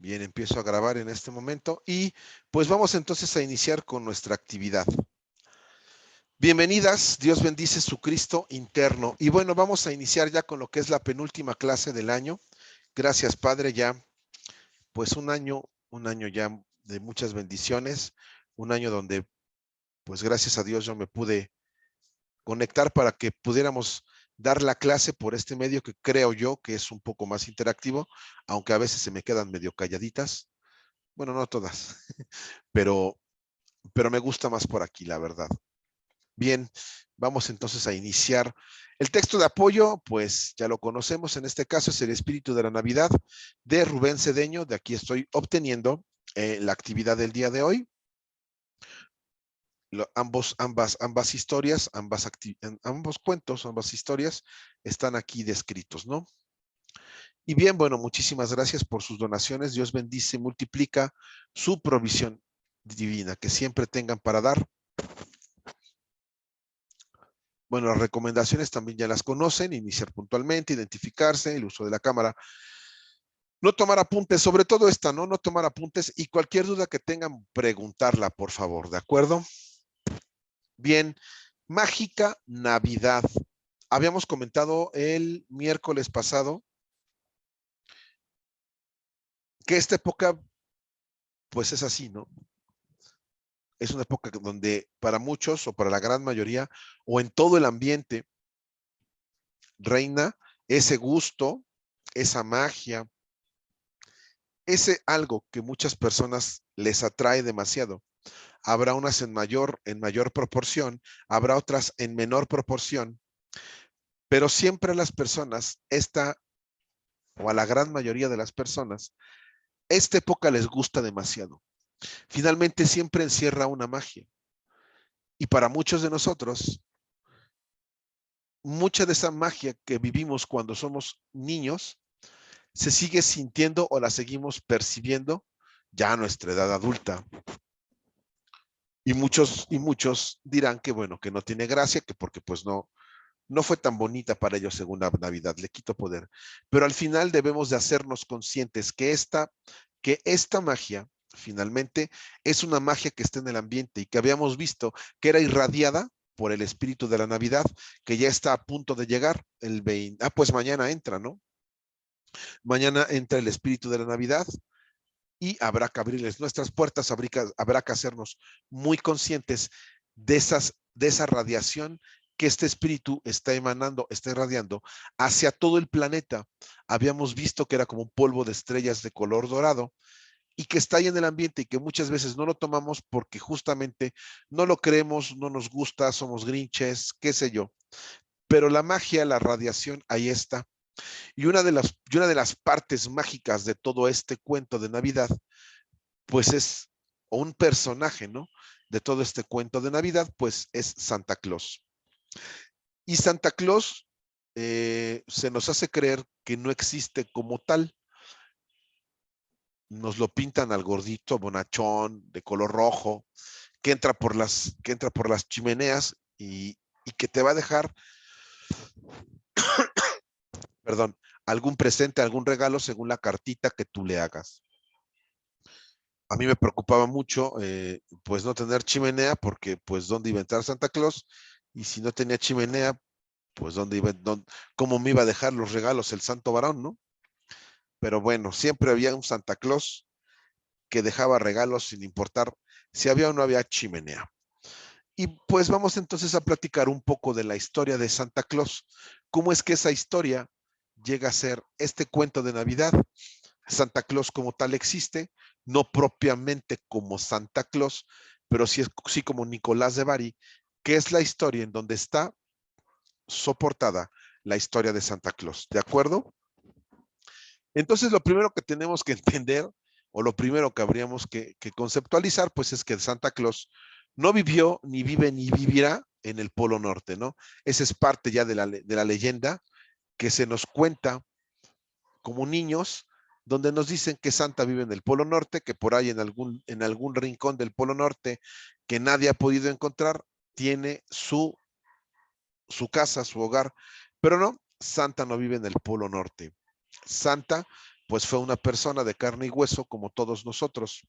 Bien, empiezo a grabar en este momento y pues vamos entonces a iniciar con nuestra actividad. Bienvenidas, Dios bendice su Cristo interno. Y bueno, vamos a iniciar ya con lo que es la penúltima clase del año. Gracias, Padre, ya pues un año ya de muchas bendiciones, un año donde pues gracias a Dios yo me pude conectar para que pudiéramos dar la clase por este medio que creo yo que es un poco más interactivo, aunque a veces se me quedan medio calladitas. Bueno, no todas, pero me gusta más por aquí, la verdad. Bien, vamos entonces a iniciar. El texto de apoyo, pues ya lo conocemos, en este caso es el espíritu de la Navidad de Rubén Cedeño. De aquí estoy obteniendo la actividad del día de hoy. Ambas historias, ambos cuentos, ambas historias están aquí descritos, ¿no? Y bien, bueno, muchísimas gracias por sus donaciones. Dios bendice, multiplica su provisión divina, que siempre tengan para dar. Bueno, las recomendaciones también ya las conocen: iniciar puntualmente, identificarse, el uso de la cámara, no tomar apuntes, sobre todo esta, ¿no? No tomar apuntes, y cualquier duda que tengan, preguntarla, por favor, ¿de acuerdo? Bien, mágica Navidad. Habíamos comentado el miércoles pasado que esta época, pues es así, ¿no? Es una época donde para muchos o para la gran mayoría o en todo el ambiente reina ese gusto, esa magia, ese algo que muchas personas les atrae demasiado. Habrá unas en mayor proporción, habrá otras en menor proporción, pero siempre a las personas, o a la gran mayoría de las personas, esta época les gusta demasiado. Finalmente siempre encierra una magia. Y para muchos de nosotros, mucha de esa magia que vivimos cuando somos niños se sigue sintiendo o la seguimos percibiendo ya a nuestra edad adulta. Y muchos dirán que bueno, que no tiene gracia, que porque pues no fue tan bonita para ellos según la Navidad, le quito poder. Pero al final debemos de hacernos conscientes que esta magia finalmente es una magia que está en el ambiente y que habíamos visto que era irradiada por el espíritu de la Navidad, que ya está a punto de llegar el 20. Pues mañana entra, ¿no? Mañana entra el espíritu de la Navidad y habrá que abrirles nuestras puertas, habrá que hacernos muy conscientes de esa radiación que este espíritu está emanando, está irradiando hacia todo el planeta. Habíamos visto que era como un polvo de estrellas de color dorado y que está ahí en el ambiente y que muchas veces no lo tomamos porque justamente no lo creemos, no nos gusta, somos grinches, qué sé yo. Pero la magia, la radiación, ahí está. Y una de las partes mágicas de todo este cuento de Navidad, pues es un personaje, ¿no? De todo este cuento de Navidad, pues es Santa Claus. Y Santa Claus se nos hace creer que no existe como tal. Nos lo pintan al gordito, bonachón, de color rojo, que entra por las chimeneas y que te va a dejar, perdón, algún presente, algún regalo según la cartita que tú le hagas. A mí me preocupaba mucho, pues no tener chimenea, porque pues dónde iba a entrar Santa Claus, y si no tenía chimenea, pues cómo me iba a dejar los regalos el santo varón, ¿no? Pero bueno, siempre había un Santa Claus que dejaba regalos sin importar si había o no había chimenea. Y pues vamos entonces a platicar un poco de la historia de Santa Claus. ¿Cómo es que esa historia llega a ser este cuento de Navidad? Santa Claus como tal existe, no propiamente como Santa Claus, pero sí como Nicolás de Bari, que es la historia en donde está soportada la historia de Santa Claus. ¿De acuerdo? Entonces, lo primero que tenemos que entender, o lo primero que habríamos que conceptualizar, pues es que Santa Claus no vivió, ni vive, ni vivirá en el Polo Norte, ¿no? Esa es parte ya de la leyenda que se nos cuenta como niños, donde nos dicen que Santa vive en el Polo Norte, que por ahí en algún rincón del Polo Norte que nadie ha podido encontrar, tiene su casa, su hogar. Pero no, Santa no vive en el Polo Norte. Santa pues fue una persona de carne y hueso como todos nosotros.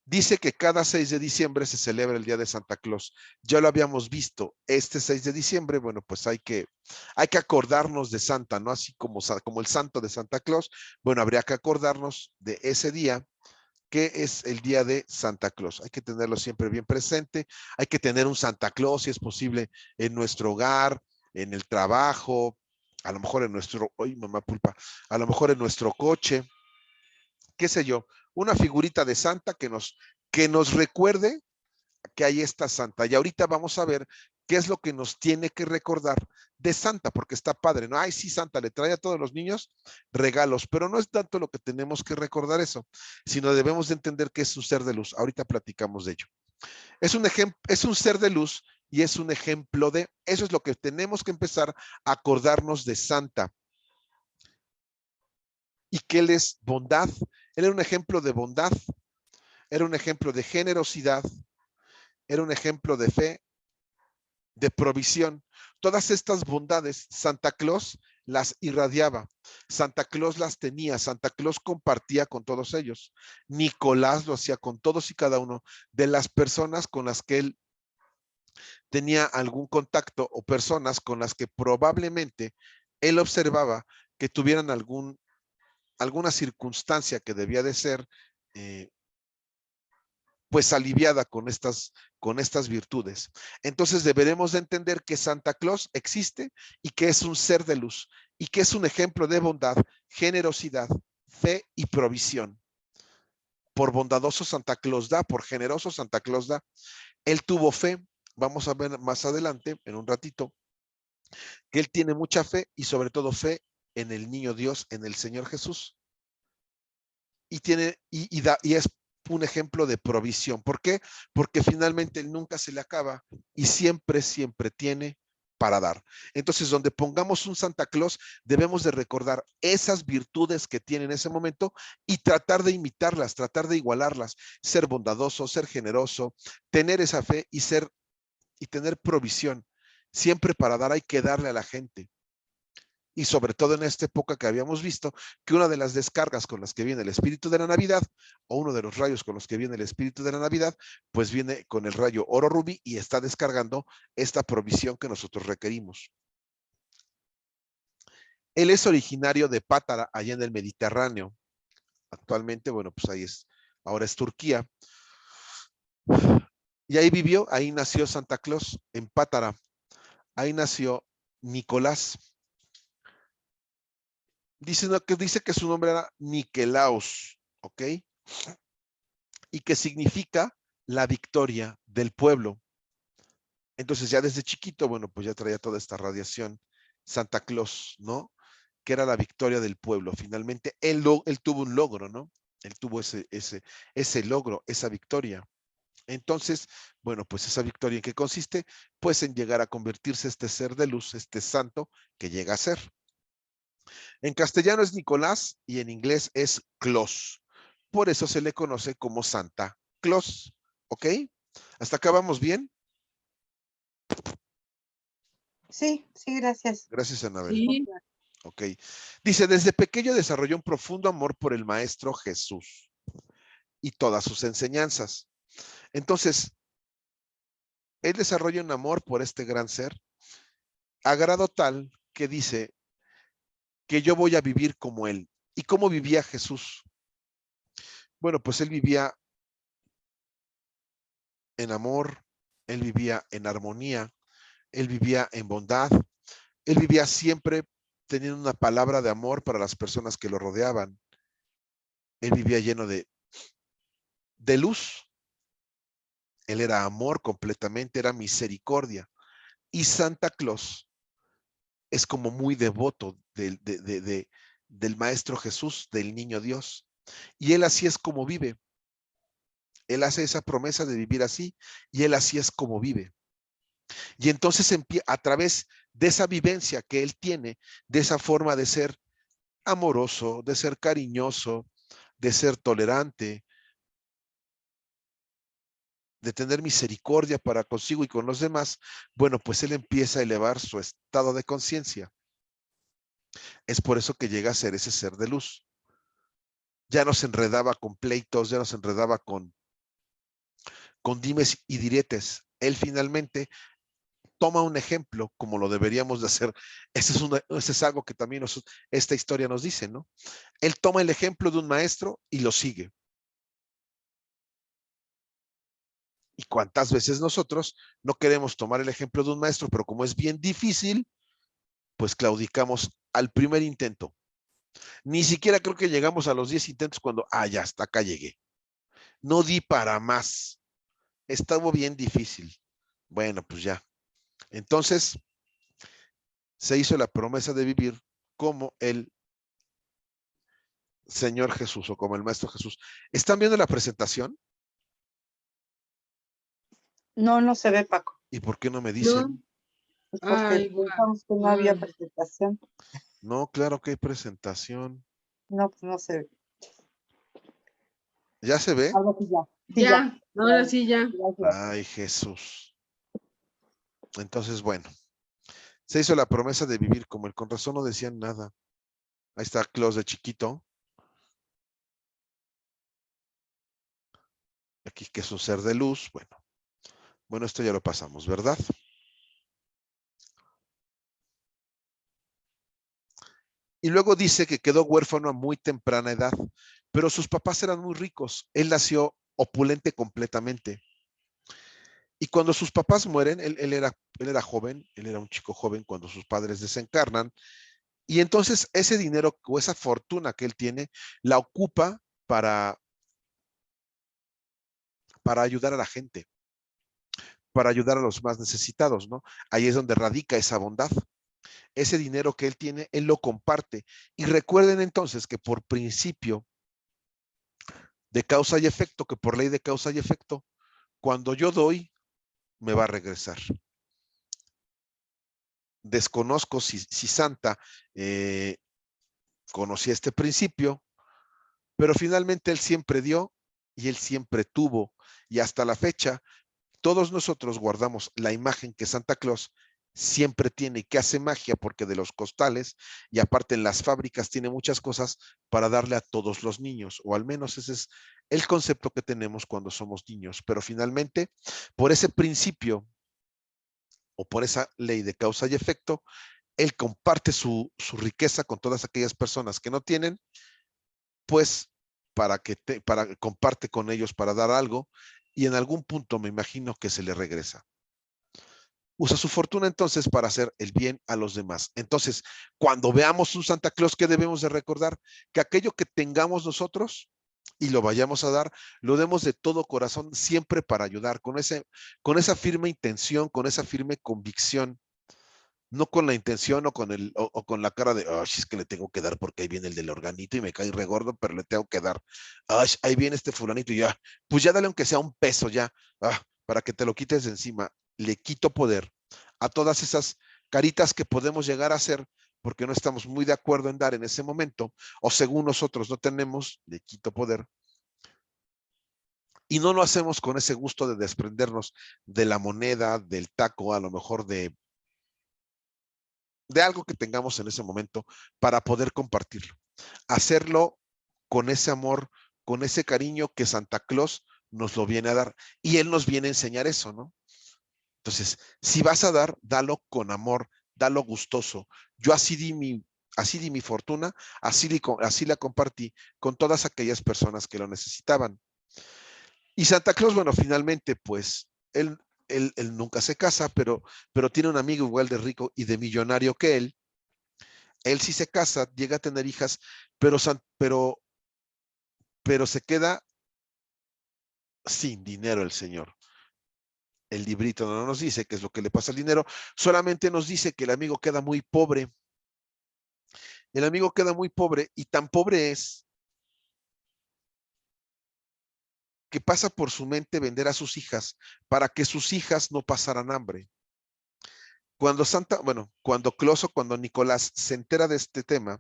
Dice que cada 6 de diciembre se celebra el Día de Santa Claus. Ya lo habíamos visto, este 6 de diciembre, bueno, pues hay que acordarnos de Santa, ¿no? Así como el santo de Santa Claus, bueno, habría que acordarnos de ese día, que es el Día de Santa Claus. Hay que tenerlo siempre bien presente, hay que tener un Santa Claus, si es posible, en nuestro hogar, en el trabajo, a lo mejor en nuestro, ¡ay, mamá pulpa! A lo mejor en nuestro coche, qué sé yo, una figurita de Santa que nos recuerde que hay esta Santa. Y ahorita vamos a ver qué es lo que nos tiene que recordar de Santa, porque está padre, ¿no? Ay, sí, Santa le trae a todos los niños regalos, pero no es tanto lo que tenemos que recordar eso, sino debemos de entender que es un ser de luz. Ahorita platicamos de ello. Es un ser de luz y es un ejemplo de, eso es lo que tenemos que empezar a acordarnos de Santa. Y que él es bondad, él era un ejemplo de bondad, era un ejemplo de generosidad, era un ejemplo de fe, de provisión. Todas estas bondades, Santa Claus las irradiaba, Santa Claus las tenía, Santa Claus compartía con todos ellos. Nicolás lo hacía con todos y cada uno de las personas con las que él tenía algún contacto o personas con las que probablemente él observaba que tuvieran alguna circunstancia que debía de ser pues aliviada con estas virtudes. Entonces deberemos de entender que Santa Claus existe y que es un ser de luz y que es un ejemplo de bondad, generosidad, fe y provisión. Por bondadoso Santa Claus da, por generoso Santa Claus da. Él tuvo fe, vamos a ver más adelante, en un ratito, que él tiene mucha fe y sobre todo fe en el niño Dios, en el Señor Jesús. Y es un ejemplo de provisión. ¿Por qué? Porque finalmente nunca se le acaba y siempre, siempre tiene para dar. Entonces, donde pongamos un Santa Claus, debemos de recordar esas virtudes que tiene en ese momento y tratar de imitarlas, tratar de igualarlas, ser bondadoso, ser generoso, tener esa fe y tener provisión. Siempre para dar hay que darle a la gente. Y sobre todo en esta época que habíamos visto que una de las descargas con las que viene el espíritu de la Navidad, o uno de los rayos con los que viene el espíritu de la Navidad, pues viene con el rayo oro rubí y está descargando esta provisión que nosotros requerimos. Él es originario de Pátara, allá en el Mediterráneo. Actualmente, bueno, pues ahora es Turquía. Y ahí vivió, ahí nació Santa Claus, en Pátara. Ahí nació Nicolás. Dice que su nombre era Nikelaos, ¿ok? Y que significa la victoria del pueblo. Entonces ya desde chiquito, bueno, pues ya traía toda esta radiación Santa Claus, ¿no? Que era la victoria del pueblo. Finalmente, él tuvo un logro, ¿no? Él tuvo ese logro, esa victoria. Entonces, bueno, pues esa victoria, ¿en qué consiste? Pues en llegar a convertirse este ser de luz, este santo que llega a ser. En castellano es Nicolás y en inglés es Claus. Por eso se le conoce como Santa Claus. ¿Ok? ¿Hasta acá vamos bien? Sí, gracias. Gracias, Anabel. Sí. Ok. Dice, desde pequeño desarrolló un profundo amor por el Maestro Jesús y todas sus enseñanzas. Entonces, él desarrolla un amor por este gran ser, a grado tal que dice que yo voy a vivir como él. ¿Y cómo vivía Jesús? Bueno, pues él vivía en amor, él vivía en armonía, él vivía en bondad, él vivía siempre teniendo una palabra de amor para las personas que lo rodeaban. Él vivía lleno de luz. Él era amor completamente, era misericordia. Y Santa Claus es como muy devoto del Maestro Jesús, del Niño Dios. Y él así es como vive. Él hace esa promesa de vivir así y él así es como vive. Y entonces a través de esa vivencia que él tiene, de esa forma de ser amoroso, de ser cariñoso, de ser tolerante, de tener misericordia para consigo y con los demás, bueno, pues él empieza a elevar su estado de conciencia. Es por eso que llega a ser ese ser de luz. ya nos enredaba con pleitos, ya nos enredaba con dimes y diretes. Él finalmente toma un ejemplo como lo deberíamos de hacer. Ese es algo que también esta historia nos dice, ¿no? Él toma el ejemplo de un maestro y lo sigue. Y cuántas veces nosotros no queremos tomar el ejemplo de un maestro, pero como es bien difícil, pues claudicamos al primer intento. Ni siquiera creo que llegamos a los 10 intentos cuando, ya, hasta acá llegué. No di para más. Estaba bien difícil. Bueno, pues ya. Entonces, se hizo la promesa de vivir como el Señor Jesús o como el Maestro Jesús. ¿Están viendo la presentación? No, no se ve, Paco. ¿Y por qué no me No. dicen? Pues porque pensamos que no había presentación. No, claro que hay presentación. No, pues no se ve. ¿Ya se ve? Ahora sí ya. Sí, Ya, ahora sí ya. Gracias. Ay, Jesús. Entonces, bueno, se hizo la promesa de vivir como el con razón no decían nada. Ahí está Claus de chiquito. Aquí que es un ser de luz. Bueno, esto ya lo pasamos, ¿verdad? Y luego dice que quedó huérfano a muy temprana edad, pero sus papás eran muy ricos. Él nació opulente completamente. Y cuando sus papás mueren, él era joven, él era un chico joven cuando sus padres desencarnan. Y entonces ese dinero o esa fortuna que él tiene, la ocupa para ayudar a la gente, para ayudar a los más necesitados, ¿no? Ahí es donde radica esa bondad. Ese dinero que él tiene, él lo comparte. Y recuerden entonces que por principio de causa y efecto, que por ley de causa y efecto, cuando yo doy, me va a regresar. Desconozco si Santa conocía este principio, pero finalmente él siempre dio y él siempre tuvo. Y hasta la fecha, todos nosotros guardamos la imagen que Santa Claus siempre tiene y que hace magia porque de los costales y aparte en las fábricas tiene muchas cosas para darle a todos los niños, o al menos ese es el concepto que tenemos cuando somos niños. Pero finalmente, por ese principio o por esa ley de causa y efecto, él comparte su riqueza con todas aquellas personas que no tienen, pues para comparte con ellos para dar algo y en algún punto me imagino que se le regresa. Usa su fortuna entonces para hacer el bien a los demás. Entonces, cuando veamos un Santa Claus, ¿qué debemos de recordar? Que aquello que tengamos nosotros y lo vayamos a dar, lo demos de todo corazón, siempre para ayudar, con esa firme intención, con esa firme convicción, no con la intención o con la cara de, es que le tengo que dar porque ahí viene el del organito y me cae regordo, pero le tengo que dar. Ahí viene este fulanito y ya, pues ya dale aunque sea un peso ya, para que te lo quites de encima. Le quito poder a todas esas caritas que podemos llegar a hacer porque no estamos muy de acuerdo en dar en ese momento, o según nosotros no tenemos, le quito poder. Y no lo hacemos con ese gusto de desprendernos de la moneda, del taco, a lo mejor de algo que tengamos en ese momento para poder compartirlo. Hacerlo con ese amor, con ese cariño que Santa Claus nos lo viene a dar. Y Él nos viene a enseñar eso, ¿no? Entonces, si vas a dar, dalo con amor, dalo gustoso. Yo así di mi fortuna, así la compartí con todas aquellas personas que lo necesitaban. Y Santa Claus, bueno, finalmente, pues, él nunca se casa, pero tiene un amigo igual de rico y de millonario que él. Él sí se casa, llega a tener hijas, pero se queda sin dinero el señor. El librito no nos dice qué es lo que le pasa al dinero, solamente nos dice que el amigo queda muy pobre. El amigo queda muy pobre y tan pobre es que pasa por su mente vender a sus hijas para que sus hijas no pasaran hambre. Cuando Claus o cuando Nicolás se entera de este tema,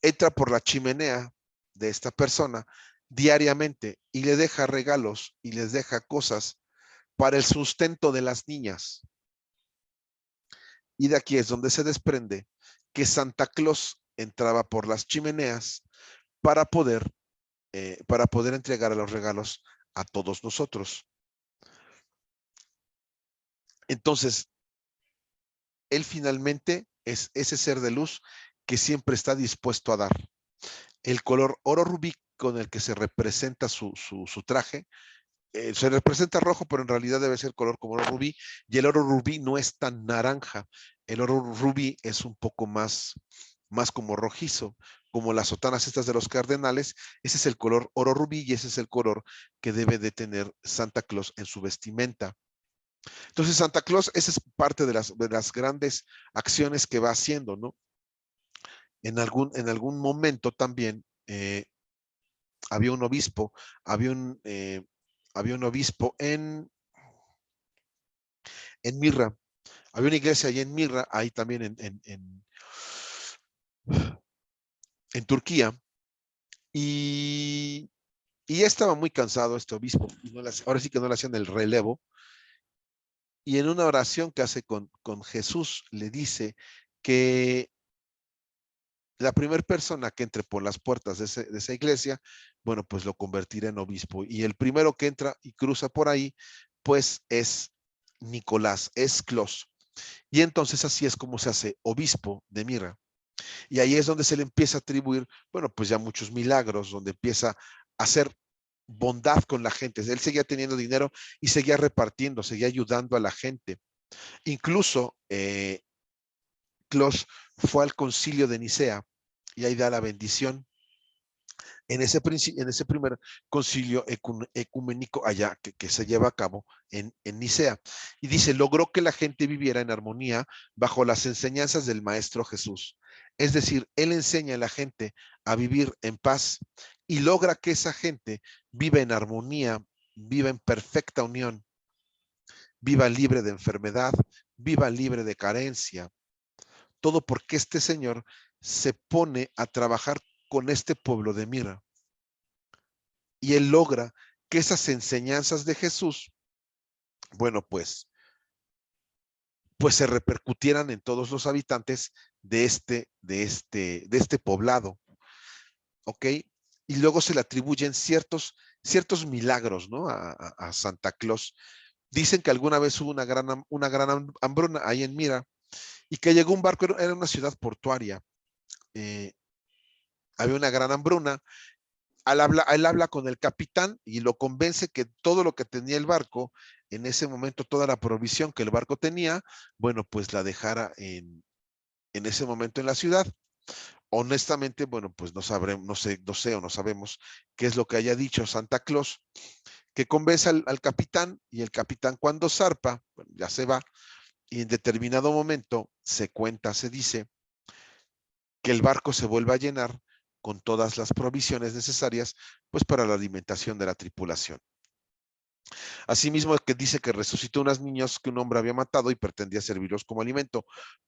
entra por la chimenea de esta persona diariamente y le deja regalos y les deja cosas para el sustento de las niñas. Y de aquí es donde se desprende que Santa Claus entraba por las chimeneas para poder entregar a los regalos a todos nosotros. Entonces, él finalmente es ese ser de luz que siempre está dispuesto a dar. El color oro rubí con el que se representa su traje, se representa rojo, pero en realidad debe ser color como oro rubí, y el oro rubí no es tan naranja. El oro rubí es un poco más como rojizo, como las sotanas estas de los cardenales. Ese es el color oro rubí y ese es el color que debe de tener Santa Claus en su vestimenta. Entonces, Santa Claus, esa es parte de las grandes acciones que va haciendo, ¿no? En algún momento también había un obispo, había un obispo en Mirra. Había una iglesia ahí en Mirra, ahí también en Turquía, y ya estaba muy cansado este obispo, y ahora sí que no le hacían el relevo, y en una oración que hace con Jesús, le dice que la primera persona que entre por las puertas de esa iglesia, bueno, pues lo convertirá en obispo. Y el primero que entra y cruza por ahí, pues es Nicolás, es Clos. Y entonces así es como se hace obispo de Mirra. Y ahí es donde se le empieza a atribuir, bueno, pues ya muchos milagros, donde empieza a hacer bondad con la gente. Él seguía teniendo dinero y seguía repartiendo, seguía ayudando a la gente. Incluso Clos fue al concilio de Nicea y ahí da la bendición. En ese primer concilio ecuménico allá que se lleva a cabo en Nicea. Y dice, logró que la gente viviera en armonía bajo las enseñanzas del Maestro Jesús. Es decir, él enseña a la gente a vivir en paz y logra que esa gente viva en armonía, viva en perfecta unión, viva libre de enfermedad, viva libre de carencia. Todo porque este Señor se pone a trabajar con este pueblo de Mirra. Y él logra que esas enseñanzas de Jesús, bueno, pues se repercutieran en todos los habitantes de este poblado, ¿ok? Y luego se le atribuyen ciertos milagros, ¿no? A Santa Claus. Dicen que alguna vez hubo una gran hambruna ahí en Mira y que llegó un barco, era una ciudad portuaria. Había una gran hambruna. Él habla con el capitán y lo convence que todo lo que tenía el barco, en ese momento toda la provisión que el barco tenía, bueno, pues la dejara en ese momento en la ciudad. Honestamente, bueno, pues no sabemos qué es lo que haya dicho Santa Claus, que convence al capitán, y el capitán cuando zarpa, bueno, ya se va, y en determinado momento se dice que el barco se vuelve a llenar con todas las provisiones necesarias, pues para la alimentación de la tripulación. Asimismo, que dice que resucitó unos niños que un hombre había matado y pretendía servirlos como alimento.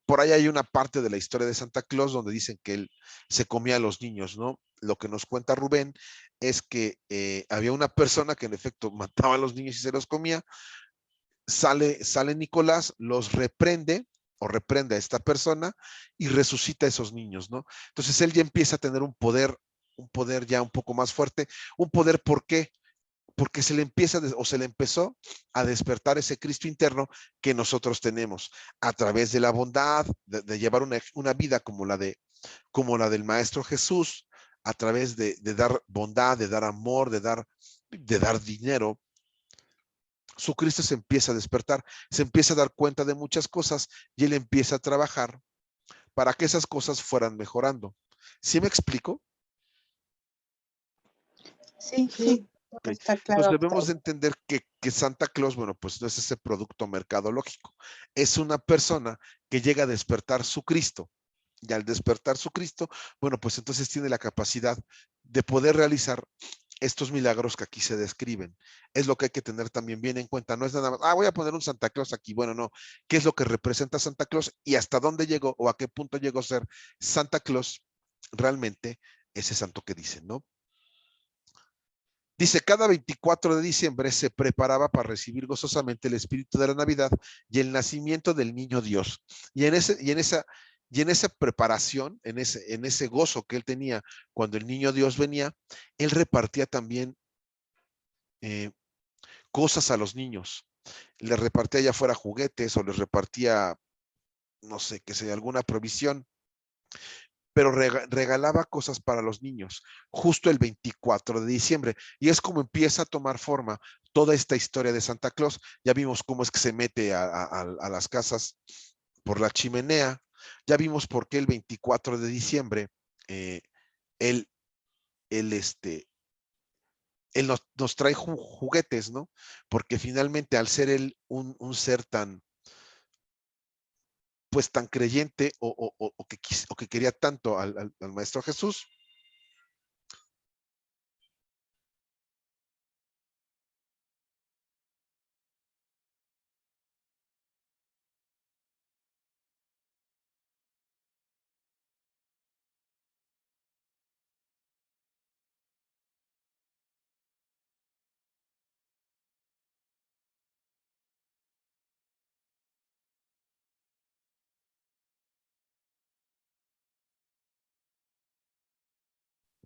Por ahí hay una parte de la historia de Santa Claus donde dicen que él se comía a los niños, ¿no? Lo que nos cuenta Rubén es que había una persona que en efecto mataba a los niños y se los comía. Sale Nicolás, los reprende a esta persona y resucita a esos niños, ¿no? Entonces él ya empieza a tener un poder ya un poco más fuerte. Un poder, ¿por qué? Porque se le empezó a despertar ese Cristo interno que nosotros tenemos a través de la bondad, de llevar una vida como la del Maestro Jesús, a través de dar bondad, de dar amor, de dar dinero. Su Cristo se empieza a despertar, se empieza a dar cuenta de muchas cosas y él empieza a trabajar para que esas cosas fueran mejorando. ¿Sí me explico? Sí, sí. Okay. Está claro. Entonces debemos de entender que Santa Claus, bueno, pues no es ese producto mercadológico, es una persona que llega a despertar su Cristo. Y al despertar su Cristo, bueno, pues entonces tiene la capacidad de poder realizar estos milagros que aquí se describen. Es lo que hay que tener también bien en cuenta. No es nada más, voy a poner un Santa Claus aquí. Bueno, no. ¿Qué es lo que representa Santa Claus y hasta dónde llegó o a qué punto llegó a ser Santa Claus realmente ese santo que dicen, ¿no? Dice, cada 24 de diciembre se preparaba para recibir gozosamente el espíritu de la Navidad y el nacimiento del niño Dios. Y en Y en esa preparación, en ese gozo que él tenía cuando el niño Dios venía, él repartía también cosas a los niños. Les repartía allá afuera juguetes o les repartía, no sé, qué sé, alguna provisión, pero regalaba cosas para los niños justo el 24 de diciembre. Y es como empieza a tomar forma toda esta historia de Santa Claus. Ya vimos cómo es que se mete a las casas por la chimenea. Ya vimos por qué el 24 de diciembre él, él, él nos trae juguetes, ¿no? Porque finalmente al ser él un ser tan, pues tan creyente o que quería tanto al Maestro Jesús,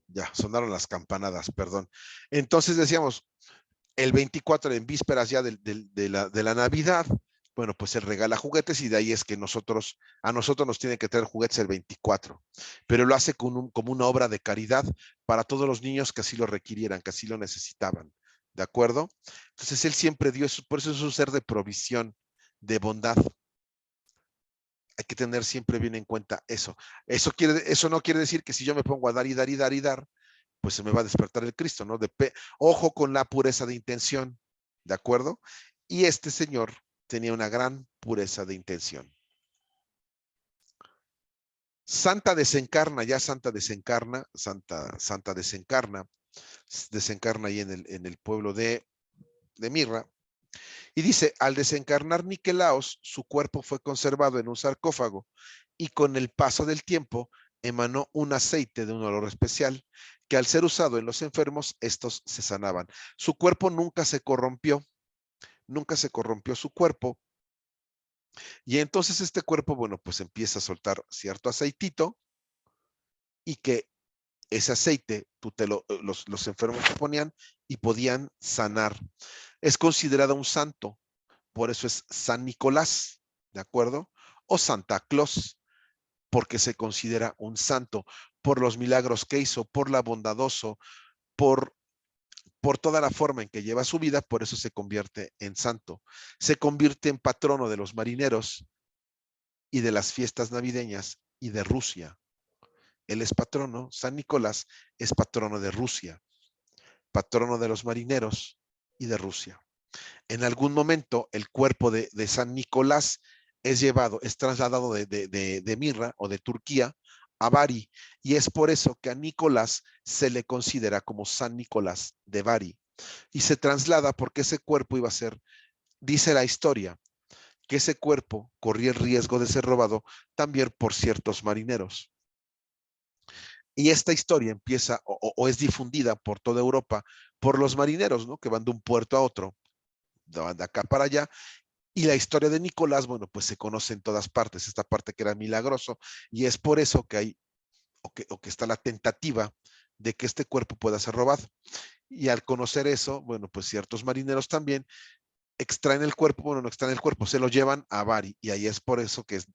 ya, sonaron las campanadas, perdón. Entonces decíamos, el 24 en vísperas ya de la Navidad, bueno, pues él regala juguetes y de ahí es que a nosotros nos tiene que traer juguetes el 24, pero lo hace como una obra de caridad para todos los niños que así lo requirieran, que así lo necesitaban, ¿de acuerdo? Entonces él siempre dio eso, por eso es un ser de provisión, de bondad. Hay que tener siempre bien en cuenta eso. Eso no quiere decir que si yo me pongo a dar y dar y dar y dar, pues se me va a despertar el Cristo, ¿no? Ojo con la pureza de intención, ¿de acuerdo? Y este señor tenía una gran pureza de intención. Santa desencarna, ya Santa desencarna, Santa desencarna ahí en el pueblo de Mirra. Y dice, al desencarnar Nikelaos, su cuerpo fue conservado en un sarcófago y con el paso del tiempo emanó un aceite de un olor especial que al ser usado en los enfermos, estos se sanaban. Su cuerpo nunca se corrompió su cuerpo. Y entonces este cuerpo, bueno, pues empieza a soltar cierto aceitito y que ese aceite los enfermos se ponían y podían sanar. Es considerado un santo, por eso es San Nicolás, ¿de acuerdo? O Santa Claus, porque se considera un santo por los milagros que hizo, por la bondadoso, por, por toda la forma en que lleva su vida, por eso se convierte en santo. Se convierte en patrono de los marineros y de las fiestas navideñas y de Rusia. Él es patrono, San Nicolás es patrono de Rusia, patrono de los marineros y de Rusia. En algún momento el cuerpo de San Nicolás es trasladado de Mirra o de Turquía a Bari, y es por eso que a Nicolás se le considera como San Nicolás de Bari. Y se traslada porque ese cuerpo iba a ser, dice la historia, que ese cuerpo corría el riesgo de ser robado también por ciertos marineros. Y esta historia empieza o es difundida por toda Europa por los marineros, ¿no? Que van de un puerto a otro, de acá para allá. Y la historia de Nicolás, bueno, pues se conoce en todas partes, esta parte que era milagroso, y es por eso que hay, o que está la tentativa de que este cuerpo pueda ser robado. Y al conocer eso, bueno, pues ciertos marineros también extraen el cuerpo, bueno, no extraen el cuerpo, se lo llevan a Bari, y ahí es por eso que es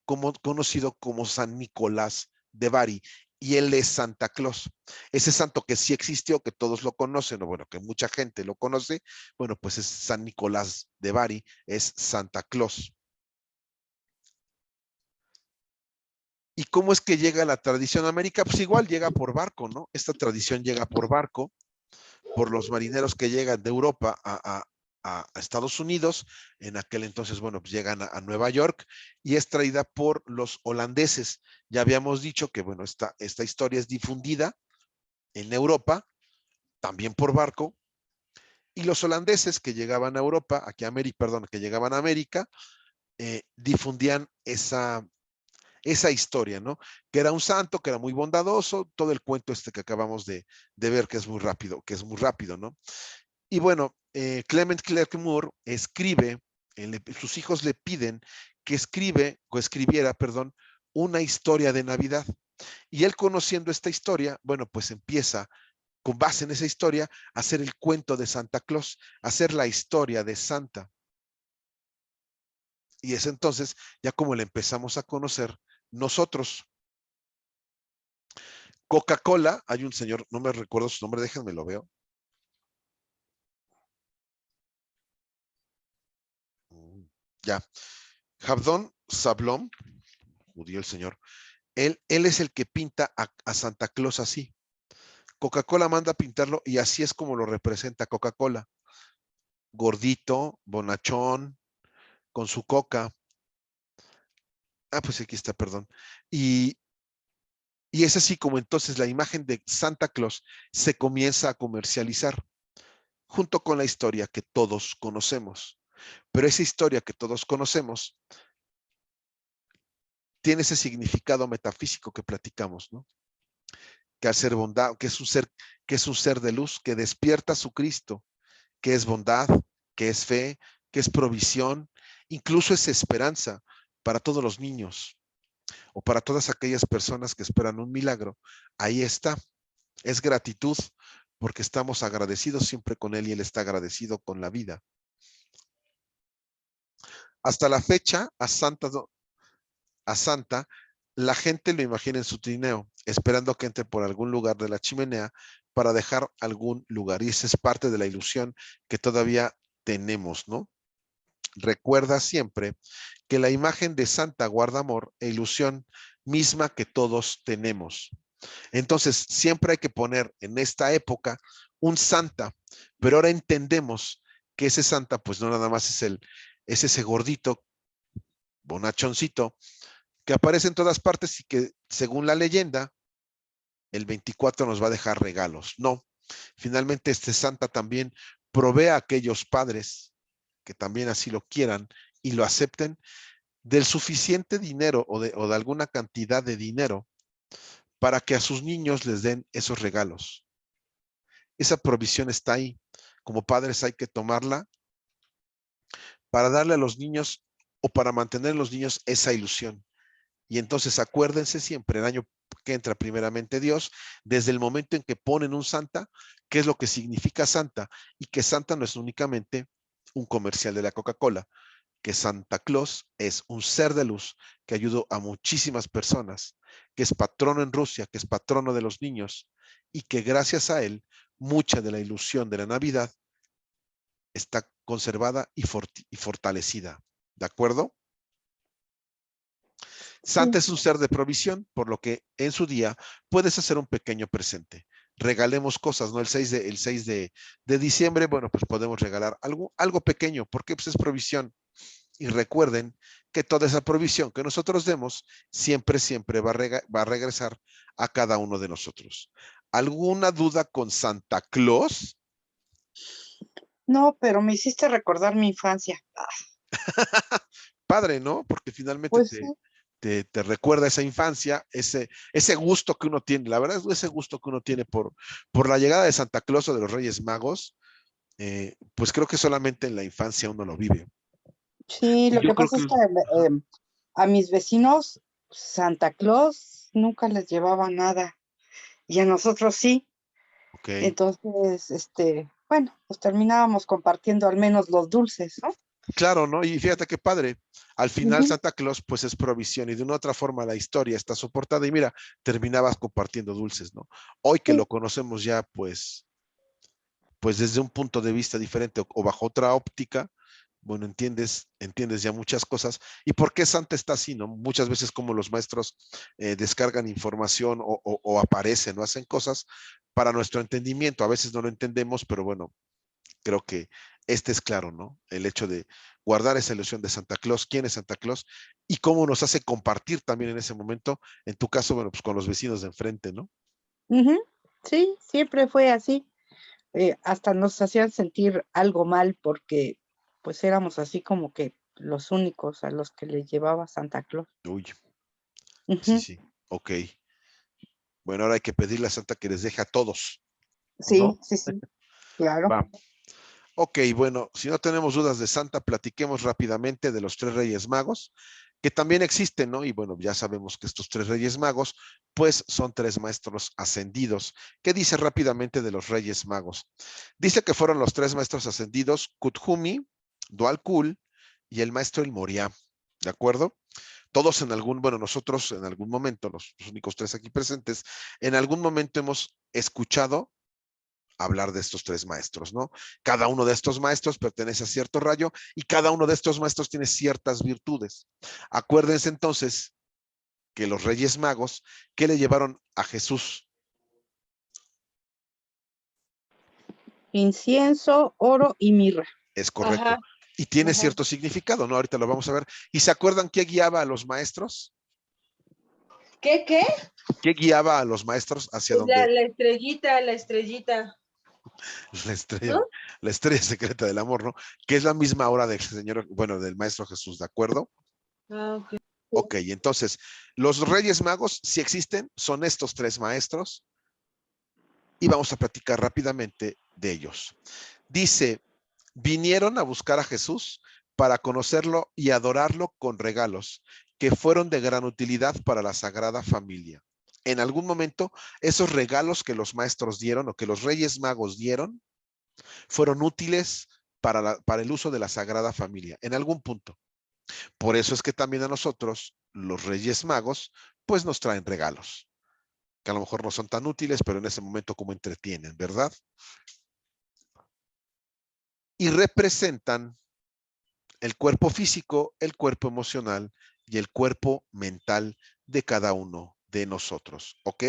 conocido como San Nicolás de Bari, y él es Santa Claus. Ese santo que sí existió, que todos lo conocen, o bueno, que mucha gente lo conoce, bueno, pues es San Nicolás de Bari, es Santa Claus. ¿Y cómo es que llega la tradición a América? Pues igual llega por barco, ¿no? Esta tradición llega por barco, por los marineros que llegan de Europa a Estados Unidos. En aquel entonces, bueno, pues llegan a Nueva York y es traída por los holandeses. Ya habíamos dicho que, bueno, esta historia es difundida en Europa, también por barco, y los holandeses que llegaban a Europa, aquí a América, perdón, que llegaban a América, difundían esa historia, ¿no? Que era un santo, que era muy bondadoso, todo el cuento este que acabamos de ver que es muy rápido, ¿no? Y bueno, Clement Clarke Moore escribe, sus hijos le piden que escribiera, perdón, una historia de Navidad. Y él, conociendo esta historia, bueno, pues empieza, con base en esa historia, a hacer el cuento de Santa Claus, a hacer la historia de Santa. Y es entonces ya como le empezamos a conocer nosotros. Coca-Cola, hay un señor, no me recuerdo su nombre, déjenme lo veo. Ya. Jabdón Sablón, judío el señor, él es el que pinta a Santa Claus así. Coca-Cola manda a pintarlo y así es como lo representa Coca-Cola. Gordito, bonachón, con su coca. Ah, pues aquí está, perdón. Y es así como entonces la imagen de Santa Claus se comienza a comercializar, junto con la historia que todos conocemos. Pero esa historia que todos conocemos tiene ese significado metafísico que platicamos, ¿no? Que al ser bondad, que es un ser de luz, que despierta a su Cristo, que es bondad, que es fe, que es provisión, incluso es esperanza para todos los niños o para todas aquellas personas que esperan un milagro. Ahí está, es gratitud porque estamos agradecidos siempre con Él y Él está agradecido con la vida. Hasta la fecha, a Santa, la gente lo imagina en su trineo, esperando que entre por algún lugar de la chimenea para dejar algún lugar. Y esa es parte de la ilusión que todavía tenemos, ¿no? Recuerda siempre que la imagen de Santa guarda amor e ilusión misma que todos tenemos. Entonces, siempre hay que poner en esta época un Santa, pero ahora entendemos que ese Santa, pues no nada más es ese gordito, bonachoncito, que aparece en todas partes y que, según la leyenda, el 24 nos va a dejar regalos. No, finalmente este Santa también provee a aquellos padres que también así lo quieran y lo acepten del suficiente dinero o de alguna cantidad de dinero para que a sus niños les den esos regalos. Esa provisión está ahí. Como padres hay que tomarla para darle a los niños o para mantener en los niños esa ilusión. Y entonces acuérdense siempre, el año que entra primeramente Dios, desde el momento en que ponen un Santa, qué es lo que significa Santa, y que Santa no es únicamente un comercial de la Coca-Cola, que Santa Claus es un ser de luz que ayudó a muchísimas personas, que es patrono en Rusia, que es patrono de los niños, y que gracias a él, mucha de la ilusión de la Navidad está conservada y fortalecida. ¿De acuerdo? Santa Sí. es un ser de provisión, por lo que en su día puedes hacer un pequeño presente. Regalemos cosas, ¿no? El 6 de diciembre, bueno, pues podemos regalar algo pequeño, porque pues es provisión. Y recuerden que toda esa provisión que nosotros demos siempre va a regresar a cada uno de nosotros. ¿Alguna duda con Santa Claus? No, pero me hiciste recordar mi infancia. Padre, ¿no? Porque finalmente Pues sí, te recuerda esa infancia, ese gusto que uno tiene. La verdad es ese gusto que uno tiene por la llegada de Santa Claus o de los Reyes Magos, pues creo que solamente en la infancia uno lo vive. sí, Y lo yo que creo pasa que, es que a mis vecinos Santa Claus nunca les llevaba nada y a nosotros sí. ok, Entonces, bueno, pues terminábamos compartiendo al menos los dulces, ¿no? claro, ¿no? Y fíjate qué padre. Al final Ujú. Santa Claus pues es provisión y de una otra forma la historia está soportada y mira, terminabas compartiendo dulces, ¿no? Hoy que lo Sí, conocemos ya pues desde un punto de vista diferente o bajo otra óptica, bueno, entiendes ya muchas cosas. ¿Y por qué Santa está así, no? Muchas veces como los maestros descargan información o aparecen o hacen cosas para nuestro entendimiento. A veces no lo entendemos, pero bueno, creo que este es claro, ¿no? El hecho de guardar esa ilusión de Santa Claus, quién es Santa Claus y cómo nos hace compartir también en ese momento, en tu caso, bueno, pues con los vecinos de enfrente, ¿no? ujú, sí, siempre fue así. Hasta nos hacían sentir algo mal porque pues éramos así como que los únicos a los que le llevaba Santa Claus. Uy, sí, Ujú, sí, ok. Bueno, ahora hay que pedirle a Santa que les deje a todos, ¿o no? sí, sí, sí, claro. Va. Ok, bueno, si no tenemos dudas de Santa, platiquemos rápidamente de los tres Reyes Magos, que también existen, ¿no? Y bueno, ya sabemos que estos 3 Reyes Magos, pues son 3 maestros ascendidos. ¿Qué dice rápidamente de los Reyes Magos? Dice que fueron los 3 maestros ascendidos, Kuthumi, Dualkul y el maestro El Moria, ¿de acuerdo? Todos bueno, nosotros en algún momento, los únicos 3 aquí presentes, en algún momento hemos escuchado hablar de estos 3 maestros, ¿no? Cada uno de estos maestros pertenece a cierto rayo y cada uno de estos maestros tiene ciertas virtudes. Acuérdense entonces que los Reyes Magos, ¿qué le llevaron a Jesús? Incienso, oro y mirra. Es correcto. Ajá, Y tiene ajá. cierto significado, ¿no? Ahorita lo vamos a ver. ¿Y se acuerdan qué guiaba a los maestros? ¿Qué? ¿Qué guiaba a los maestros hacia Pues donde? la estrellita, la estrellita, ¿no? La estrella secreta del amor, ¿no? Que es la misma hora del Señor, bueno, del Maestro Jesús, ¿de acuerdo? Ah, ok. Ok, entonces, los Reyes Magos, si existen, son estos 3 maestros y vamos a platicar rápidamente de ellos. Dice, vinieron a buscar a Jesús para conocerlo y adorarlo con regalos que fueron de gran utilidad para la Sagrada Familia. En algún momento, esos regalos que los maestros dieron o que los Reyes Magos dieron fueron útiles para el uso de la Sagrada Familia, en algún punto. Por eso es que también a nosotros, los Reyes Magos, pues nos traen regalos, que a lo mejor no son tan útiles, pero en ese momento como entretienen, ¿verdad? Y representan el cuerpo físico, el cuerpo emocional y el cuerpo mental de cada uno de nosotros, ¿ok?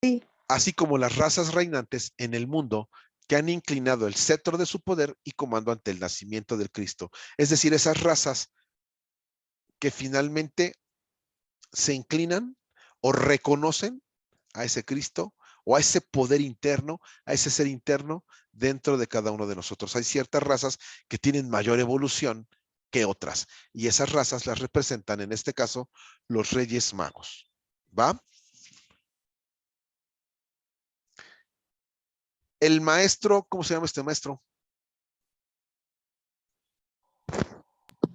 Sí. Así como las razas reinantes en el mundo que han inclinado el cetro de su poder y comando ante el nacimiento del Cristo. Es decir, esas razas que finalmente se inclinan o reconocen a ese Cristo o a ese poder interno, a ese ser interno dentro de cada uno de nosotros. Hay ciertas razas que tienen mayor evolución que otras y esas razas las representan en este caso los Reyes Magos. ¿Va? El maestro, ¿cómo se llama este maestro?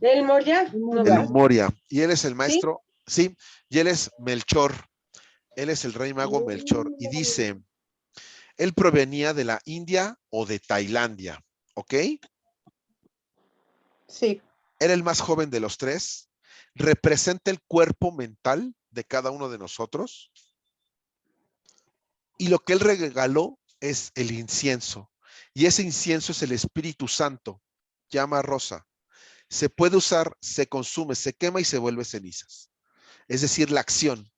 ¿El Moria? ¿No va? El Moria. Y él es el ¿Sí? maestro, sí, y él es Melchor. Él es el rey mago Melchor. Y dice, él provenía de la India o de Tailandia, ¿ok? Sí. Era el más joven de los 3. Representa el cuerpo mental de cada uno de nosotros. Y lo que él regaló es el incienso. Y ese incienso es el Espíritu Santo, llama rosa. Se puede usar, se consume, se quema y se vuelve cenizas. Es decir, la acción.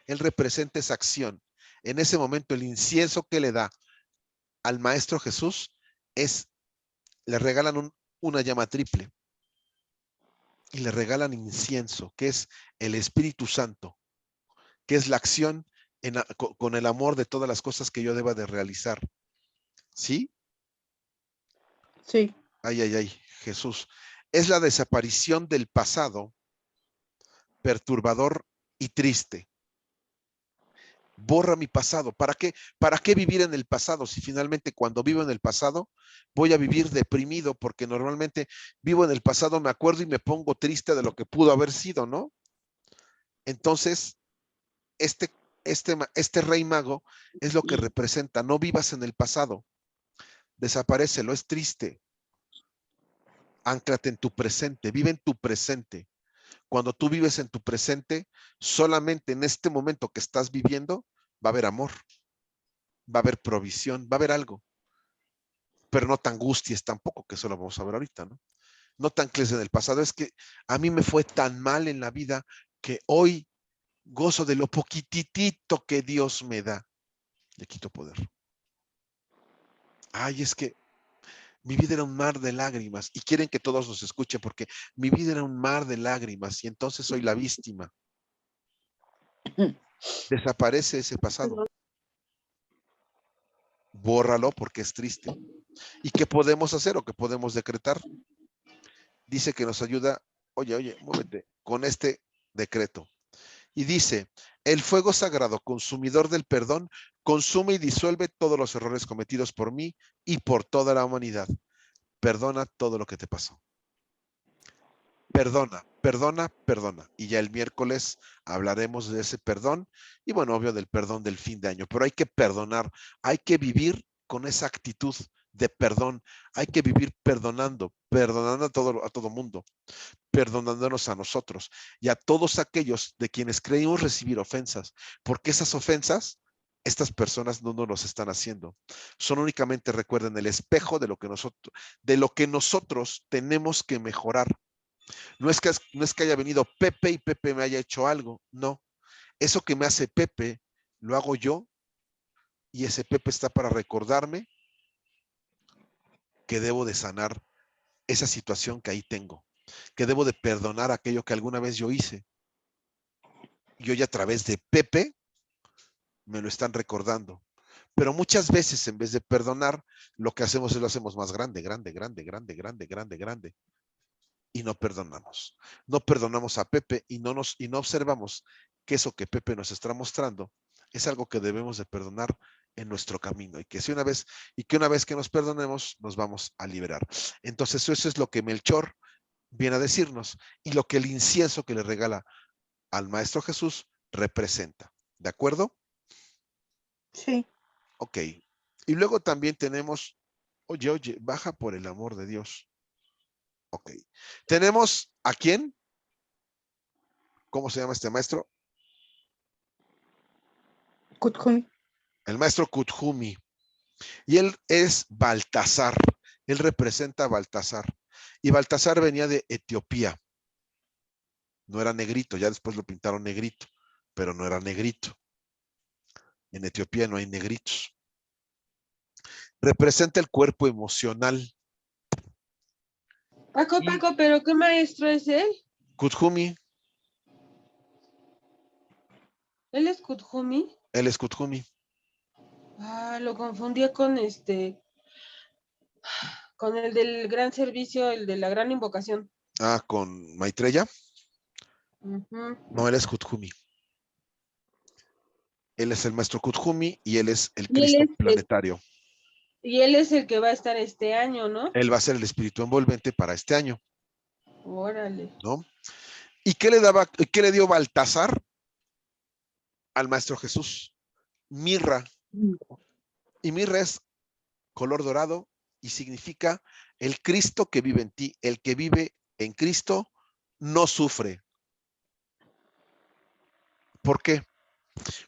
Él representa esa acción. En ese momento, el incienso que le da al Maestro Jesús le regalan una llama triple y le regalan incienso, que es el Espíritu Santo, que es la acción con el amor de todas las cosas que yo deba de realizar. ¿Sí? Sí. Ay, ay, ay, Jesús. Es la desaparición del pasado perturbador y triste. Borra mi pasado. ¿Para qué vivir en el pasado? Si finalmente cuando vivo en el pasado voy a vivir deprimido porque normalmente vivo en el pasado, me acuerdo y me pongo triste de lo que pudo haber sido, ¿no? Entonces, este rey mago es lo que representa. No vivas en el pasado. Desaparécelo, es triste. Ánclate en tu presente, vive en tu presente. Cuando tú vives en tu presente, solamente en este momento que estás viviendo, va a haber amor, va a haber provisión, va a haber algo. Pero no te angusties tampoco, que eso lo vamos a ver ahorita, ¿no? No te ancles en el pasado. Es que a mí me fue tan mal en la vida que hoy gozo de lo poquitito que Dios me da. Le quito poder. Ay, es que mi vida era un mar de lágrimas y quieren que todos nos escuchen porque mi vida era un mar de lágrimas y entonces soy la víctima. Desaparece ese pasado. Bórralo porque es triste. ¿Y qué podemos hacer o qué podemos decretar? Dice que nos ayuda, oye, muévete, con este decreto. Y dice, el fuego sagrado, consumidor del perdón, consume y disuelve todos los errores cometidos por mí y por toda la humanidad. Perdona todo lo que te pasó. Perdona, perdona, perdona. Y ya el miércoles hablaremos de ese perdón y bueno, obvio del perdón del fin de año, pero hay que perdonar, hay que vivir con esa actitud de perdón, hay que vivir perdonando, perdonando a todo mundo, perdonándonos a nosotros y a todos aquellos de quienes creímos recibir ofensas, porque esas ofensas, estas personas no nos los están haciendo. Son únicamente, recuerden, el espejo de lo que nosotros tenemos que mejorar. No es que haya venido Pepe y Pepe me haya hecho algo, no. Eso que me hace Pepe, lo hago yo y ese Pepe está para recordarme que debo de sanar esa situación que ahí tengo, que debo de perdonar aquello que alguna vez yo hice. Y hoy a través de Pepe me lo están recordando. Pero muchas veces en vez de perdonar, lo que hacemos es lo hacemos más grande, grande, grande, grande, grande, grande, grande. Y no perdonamos. No perdonamos a Pepe y no observamos que eso que Pepe nos está mostrando es algo que debemos de perdonar en nuestro camino y que una vez que nos perdonemos nos vamos a liberar. Entonces eso es lo que Melchor viene a decirnos y lo que el incienso que le regala al Maestro Jesús representa. ¿De acuerdo? Sí. Ok. Y luego también tenemos, oye, baja por el amor de Dios. Ok. Tenemos ¿a quién? ¿Cómo se llama este maestro? Kuthumi. El maestro Kuthumi. Y él es Baltasar. Él representa a Baltasar. Y Baltasar venía de Etiopía. No era negrito, ya después lo pintaron negrito, pero no era negrito. En Etiopía no hay negritos. Representa el cuerpo emocional. Paco, ¿pero qué maestro es él? Kuthumi. ¿Él es Kuthumi? Él es Kuthumi. Ah, lo confundía con con el del gran servicio, el de la gran invocación. Ah, con Maitreya. Uh-huh. No, él es Kuthumi. Él es el maestro Kuthumi y él es el Y él Cristo es planetario. y él es el que va a estar este año, ¿no? Él va a ser el espíritu envolvente para este año, Órale. ¿no? ¿Y qué le dio Baltasar al maestro Jesús? Mirra. Y mirra es color dorado y significa el Cristo que vive en ti. El que vive en Cristo no sufre. ¿Por qué?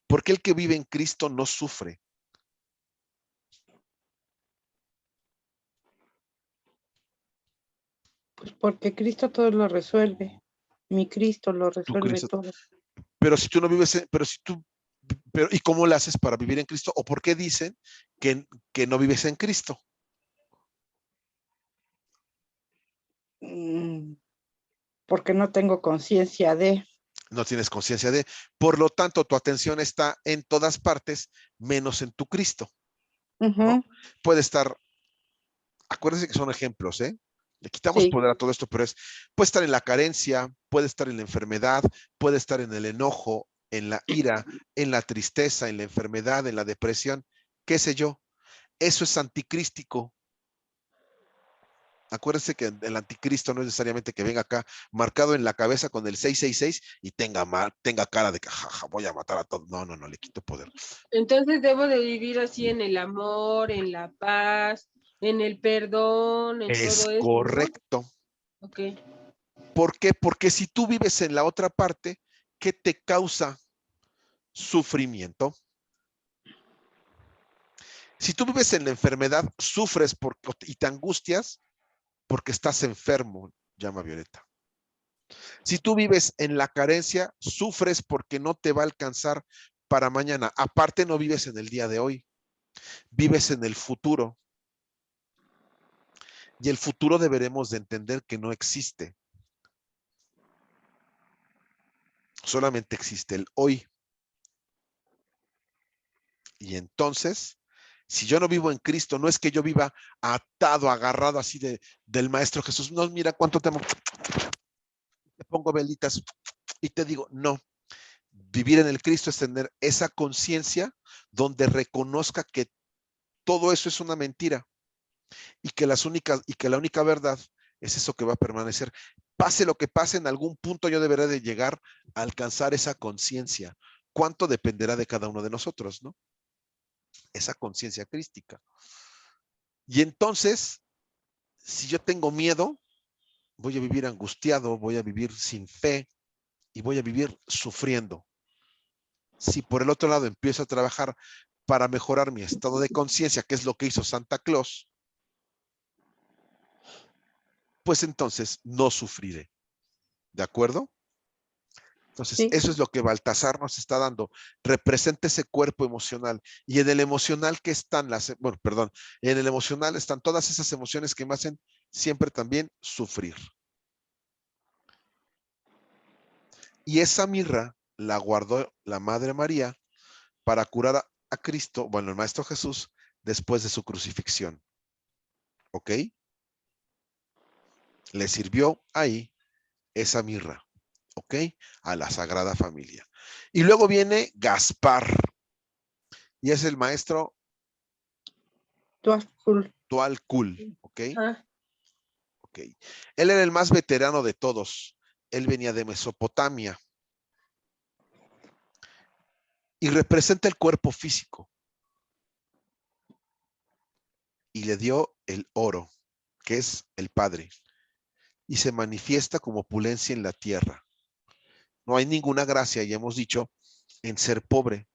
Porque el que vive en Cristo no sufre. Pues porque Cristo todo lo resuelve. Mi Cristo lo resuelve Cristo. todo. Pero si tú no vives, ¿y cómo lo haces para vivir en Cristo? ¿O por qué dicen que no vives en Cristo? Porque no tengo conciencia de. No tienes conciencia de. Por lo tanto, tu atención está en todas partes, menos en tu Cristo. ¿No? Puede estar, acuérdense que son ejemplos, ¿eh? Le quitamos poder a todo esto, pero puede estar en la carencia, puede estar en la enfermedad, puede estar en el enojo, en la ira, en la tristeza, en la enfermedad, en la depresión, qué sé yo. Eso es anticrístico. Acuérdense que el anticristo no es necesariamente que venga acá marcado en la cabeza con el 666 y tenga cara de que jaja, voy a matar a todos. No, le quito poder. Entonces debo de vivir así en el amor, en la paz, en el perdón, en todo eso. Es correcto. ¿No? Ok. ¿Por qué? Porque si tú vives en la otra parte, ¿qué te causa sufrimiento? Si tú vives en la enfermedad, sufres y te angustias porque estás enfermo, llama Violeta. Si tú vives en la carencia, sufres porque no te va a alcanzar para mañana. Aparte, no vives en el día de hoy, vives en el futuro. Y el futuro deberemos de entender que no existe. Solamente existe el hoy. Y entonces, si yo no vivo en Cristo, no es que yo viva atado, agarrado así del Maestro Jesús. No, mira cuánto te amo. Te pongo velitas y te digo, no. Vivir en el Cristo es tener esa conciencia donde reconozca que todo eso es una mentira y que la única verdad es eso que va a permanecer. Pase lo que pase, en algún punto yo deberé de llegar a alcanzar esa conciencia. ¿Cuánto dependerá de cada uno de nosotros, no? Esa conciencia crística. Y entonces, si yo tengo miedo, voy a vivir angustiado, voy a vivir sin fe y voy a vivir sufriendo. Si por el otro lado empiezo a trabajar para mejorar mi estado de conciencia, que es lo que hizo Santa Claus, pues entonces no sufriré. ¿De acuerdo? Entonces, Sí. eso es lo que Baltasar nos está dando. Representa ese cuerpo emocional. Y en el emocional que están en el emocional están todas esas emociones que me hacen siempre también sufrir. Y esa mirra la guardó la Madre María para curar a Cristo, bueno, el Maestro Jesús, después de su crucifixión. ¿Ok? Le sirvió ahí esa mirra. ¿Ok? A la Sagrada Familia. Y luego viene Gaspar. Y es el maestro Tualcul. ¿Ok? Ok. Él era el más veterano de todos. Él venía de Mesopotamia. Y representa el cuerpo físico. Y le dio el oro, que es el Padre. Y se manifiesta como opulencia en la tierra. No hay ninguna gracia, ya hemos dicho, en ser pobre.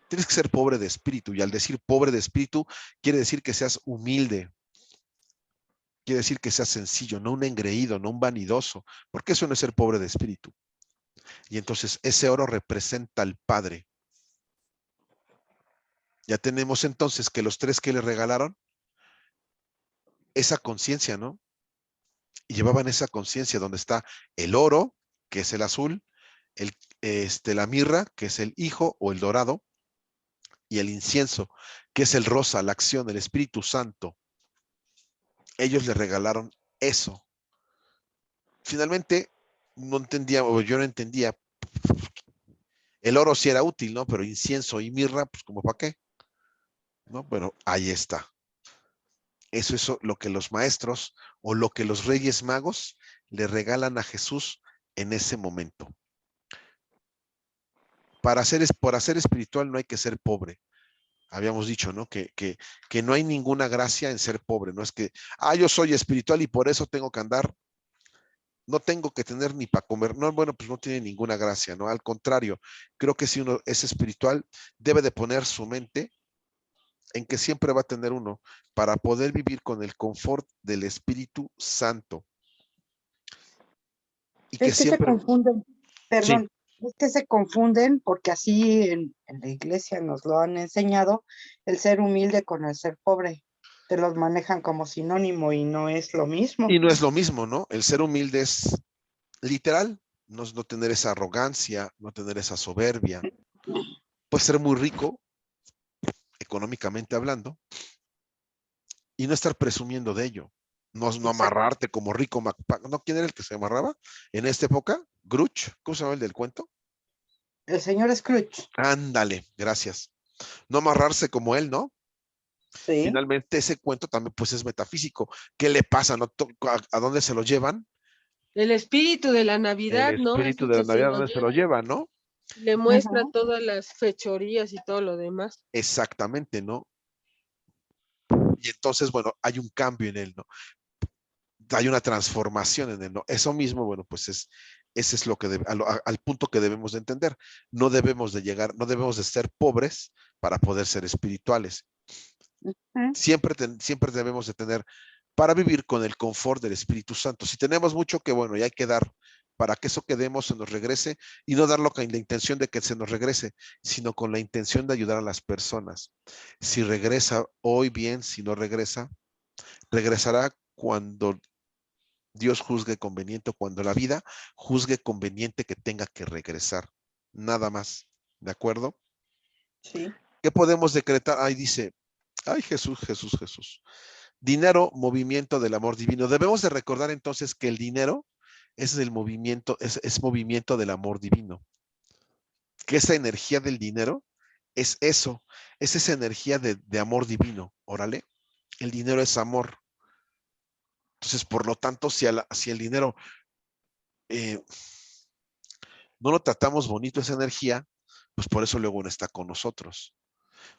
Tienes que ser pobre de espíritu. Y al decir pobre de espíritu, quiere decir que seas humilde. Quiere decir que seas sencillo, no un engreído, no un vanidoso. Porque eso no es ser pobre de espíritu. Y entonces ese oro representa al Padre. Ya tenemos entonces que los tres que le regalaron esa conciencia, ¿no? Y llevaban esa conciencia donde está el oro, que es el azul, la mirra, que es el hijo o el dorado, y el incienso, que es el rosa, la acción, el Espíritu Santo. Ellos le regalaron eso. Finalmente, no entendía, o yo no entendía, el oro sí era útil, ¿no? Pero incienso y mirra, pues como para qué, ¿no? Bueno, ahí está. Eso es lo que los maestros o lo que los reyes magos le regalan a Jesús en ese momento. Por hacer espiritual no hay que ser pobre. Habíamos dicho, ¿no? Que no hay ninguna gracia en ser pobre. No es que, yo soy espiritual y por eso tengo que andar, no tengo que tener ni para comer. No, bueno, pues no tiene ninguna gracia, ¿no? Al contrario, creo que si uno es espiritual, debe de poner su mente en que siempre va a tener uno para poder vivir con el confort del Espíritu Santo. Y que Es que se siempre, confunden, sí, perdón, es que se confunden porque así en la iglesia nos lo han enseñado, el ser humilde con el ser pobre. Te los manejan como sinónimo y no es lo mismo. y no es lo mismo, ¿no? El ser humilde es literal, no tener esa arrogancia, no tener esa soberbia. Puede ser muy rico, económicamente hablando, y no estar presumiendo de ello. No Exacto. amarrarte como rico MacPac. ¿No? ¿Quién era el que se amarraba en esta época? Gruch, ¿cómo se llama el del cuento? El señor Scrooge. Ándale, gracias. No amarrarse como él, ¿no? Sí. Finalmente ese cuento también pues es metafísico. ¿Qué le pasa? ¿No? ¿A dónde se lo llevan? El espíritu de la El Navidad, ¿no? Es espíritu el de la que se Navidad, ¿a lo dónde se lo lleva. llevan, no? Le muestra Ujú. todas las fechorías y todo lo demás. Exactamente, ¿no? Y entonces, bueno, hay un cambio en él, ¿no? Hay una transformación en él, ¿no? Eso mismo, bueno, pues ese es lo que al punto que debemos de entender. No debemos de llegar, no debemos de ser pobres para poder ser espirituales. Ujú. Siempre debemos de tener para vivir con el confort del Espíritu Santo. Si tenemos mucho, que bueno, y hay que dar para que eso que demos se nos regrese y no darlo con la intención de que se nos regrese, sino con la intención de ayudar a las personas. Si regresa hoy bien, si no regresa, regresará cuando Dios juzgue conveniente, cuando la vida juzgue conveniente que tenga que regresar. Nada más. ¿De acuerdo? Sí. ¿Qué podemos decretar? Ahí dice, ay Jesús, Jesús, Jesús. Dinero, movimiento del amor divino. Debemos de recordar entonces que el dinero es el movimiento, es movimiento del amor divino. Que esa energía del dinero es eso, es esa energía de amor divino. Órale, el dinero es amor. Entonces, por lo tanto, si el dinero no lo tratamos bonito, esa energía, pues por eso luego no está con nosotros.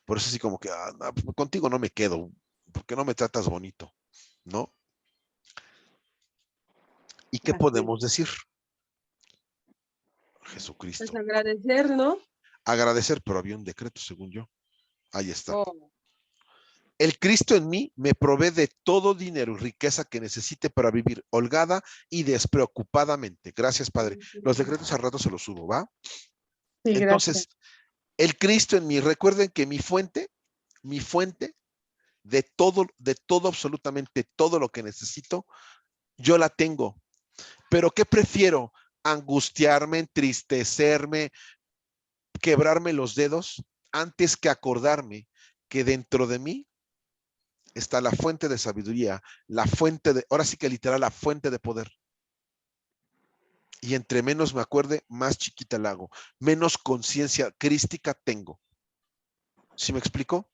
Por eso así como que no, pues contigo no me quedo, porque no me tratas bonito, ¿no? ¿Y qué Así podemos decir? Pues Jesucristo. agradecer, ¿no? Agradecer, pero había un decreto, según yo. Ahí está. Oh, El Cristo en mí me provee de todo dinero y riqueza que necesite para vivir holgada y despreocupadamente. Gracias, Padre. Los decretos al rato se los subo, ¿va? sí, gracias. Entonces, el Cristo en mí, recuerden que mi fuente de todo, absolutamente todo lo que necesito, yo la tengo. Pero ¿qué prefiero? Angustiarme, entristecerme, quebrarme los dedos, antes que acordarme que dentro de mí está la fuente de sabiduría, ahora sí que literal, la fuente de poder. Y entre menos me acuerde, más chiquita la hago, menos conciencia crística tengo. ¿Sí me explico?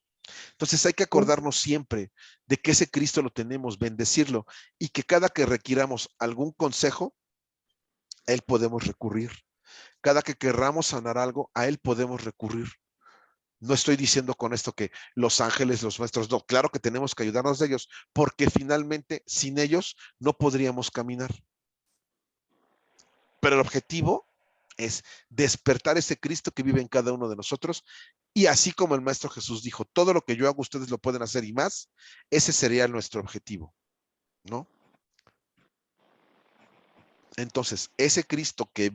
Entonces hay que acordarnos siempre de que ese Cristo lo tenemos, bendecirlo, y que cada que requiramos algún consejo, a Él podemos recurrir. Cada que querramos sanar algo, a Él podemos recurrir. No estoy diciendo con esto que los ángeles, los nuestros, no, claro que tenemos que ayudarnos de ellos, porque finalmente sin ellos no podríamos caminar. Pero el objetivo es despertar ese Cristo que vive en cada uno de nosotros, y así como el Maestro Jesús dijo, todo lo que yo hago ustedes lo pueden hacer y más, ese sería nuestro objetivo, ¿no? Entonces, ese Cristo que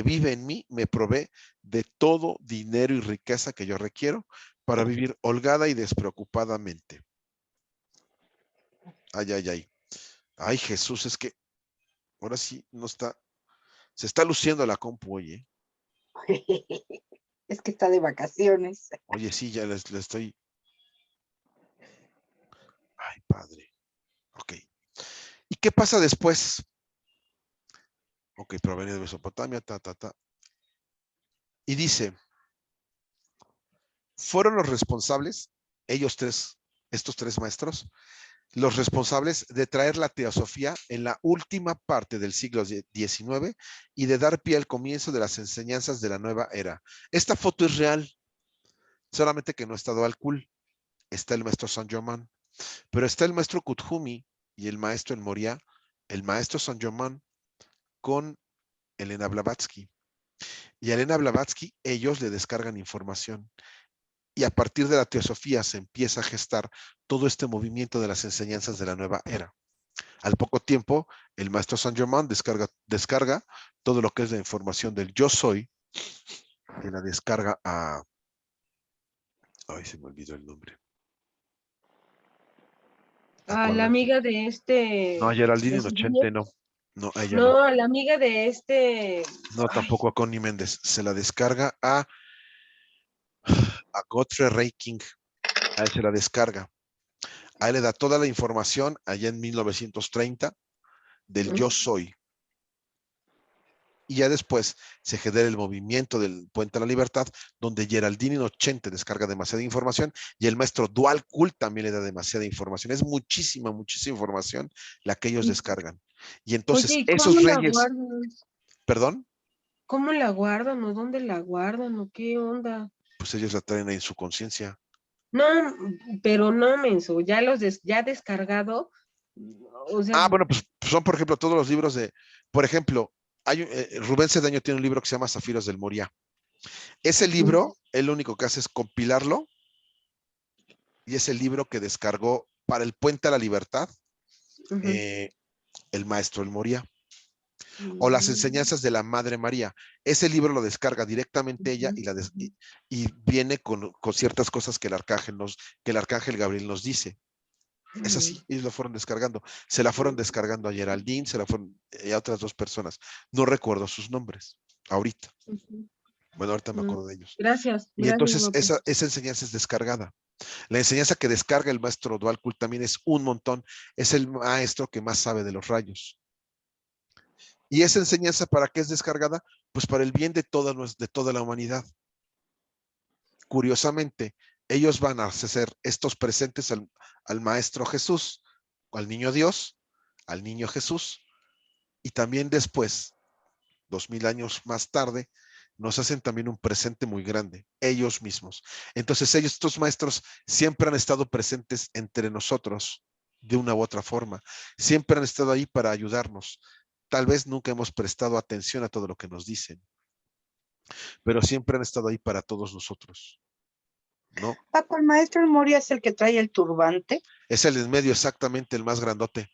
vive en mí me provee de todo dinero y riqueza que yo requiero para vivir holgada y despreocupadamente. Ay, ay, ay. Ay, Jesús, es que ahora sí no está, se está luciendo la compu, oye. Es que está de vacaciones. Oye, sí, ya le estoy. Ay, padre. Ok. ¿Y qué pasa después? Ok, provenía de Mesopotamia, Y dice, fueron los responsables, estos tres maestros, los responsables de traer la teosofía en la última parte del siglo XIX y de dar pie al comienzo de las enseñanzas de la nueva era. Esta foto es real, solamente que no está Dualkul. Está el maestro San Germán, pero está el maestro Kuthumi y el maestro en Moria, el maestro San Germán con Elena Blavatsky. Y a Elena Blavatsky ellos le descargan información. Y a partir de la teosofía se empieza a gestar todo este movimiento de las enseñanzas de la nueva era. Al poco tiempo, el maestro San Germán descarga todo lo que es la información del yo soy, y la descarga a... Ay, se me olvidó el nombre. a la amiga de No, a Geraldine de Inocente, Cecilia. no. No, a ella no. No, a la amiga de No, ay, tampoco a Connie Méndez. Se la descarga a Godfrey Ray King. A él se la descarga. A él le da toda la información allá en 1930 del yo soy. Y ya después se genera el movimiento del Puente a la Libertad, donde Geraldine Inocente descarga demasiada información y el maestro Dual Cool también le da demasiada información. Es muchísima, muchísima información la que ellos descargan. Y entonces oye, ¿y cómo esos la reyes, guardan? perdón, ¿Cómo la guardan o dónde la guardan o qué onda? pues ellos la traen ahí en su conciencia. No, pero no, menso, ya ya descargado, o sea, Bueno, pues son, por ejemplo, todos los libros por ejemplo, Rubén Cedeño tiene un libro que se llama Zafiros del Moria. Ese libro, él lo único que hace es compilarlo, y es el libro que descargó para el Puente a la Libertad el maestro El Moria, o las enseñanzas de la Madre María. Ese libro lo descarga directamente ella y viene con ciertas cosas que el arcángel Gabriel nos dice. Es así, ellos lo fueron descargando. Se la fueron descargando a Geraldine, se la fueron a otras dos personas. No recuerdo sus nombres ahorita. Bueno, ahorita me acuerdo de ellos. Gracias, Y gracias, entonces guapo. esa enseñanza es descargada. La enseñanza que descarga el maestro Dualkul también es un montón. Es el maestro que más sabe de los rayos. ¿Y esa enseñanza para qué es descargada? Pues para el bien de toda la humanidad. Curiosamente, ellos van a hacer estos presentes al Maestro Jesús, al Niño Dios, al niño Jesús, y también después, 2000 años más tarde, nos hacen también un presente muy grande, ellos mismos. Entonces ellos, estos maestros, siempre han estado presentes entre nosotros de una u otra forma. Siempre han estado ahí para ayudarnos. Tal vez nunca hemos prestado atención a todo lo que nos dicen, pero siempre han estado ahí para todos nosotros, ¿no? Paco, el maestro El Moria es el que trae el turbante. Es el en medio, exactamente, el más grandote.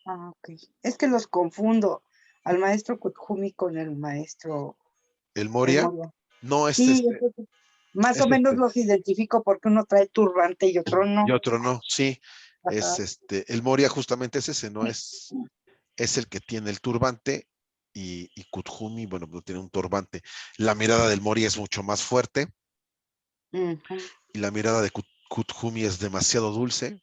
Ah, ok. Es que los confundo al maestro Kuthumi con el maestro El El Moria, Moria. no es Sí, este, entonces, más es o menos este. los identifico porque uno trae turbante y otro Y no. otro no, sí. Es Ajá. el Moria justamente es ese, ¿no? Es el que tiene el turbante y Kuthumi, bueno, no tiene un turbante. La mirada del Moria es mucho más fuerte Ujú. y la mirada de Kuthumi es demasiado dulce.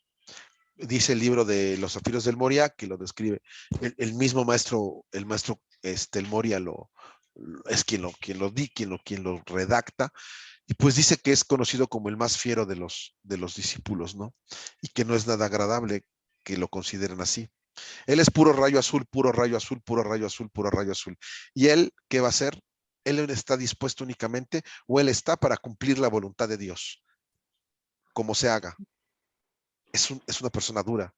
Dice el libro de Los Zafiros del Moria que lo describe. El mismo maestro, el Moria es quien lo redacta. Y pues dice que es conocido como el más fiero de los discípulos, ¿no? Y que no es nada agradable que lo consideren así. Él es puro rayo azul, puro rayo azul, puro rayo azul, puro rayo azul. ¿Y él qué va a hacer? Él está dispuesto únicamente o él está para cumplir la voluntad de Dios, como se haga. Es una persona dura,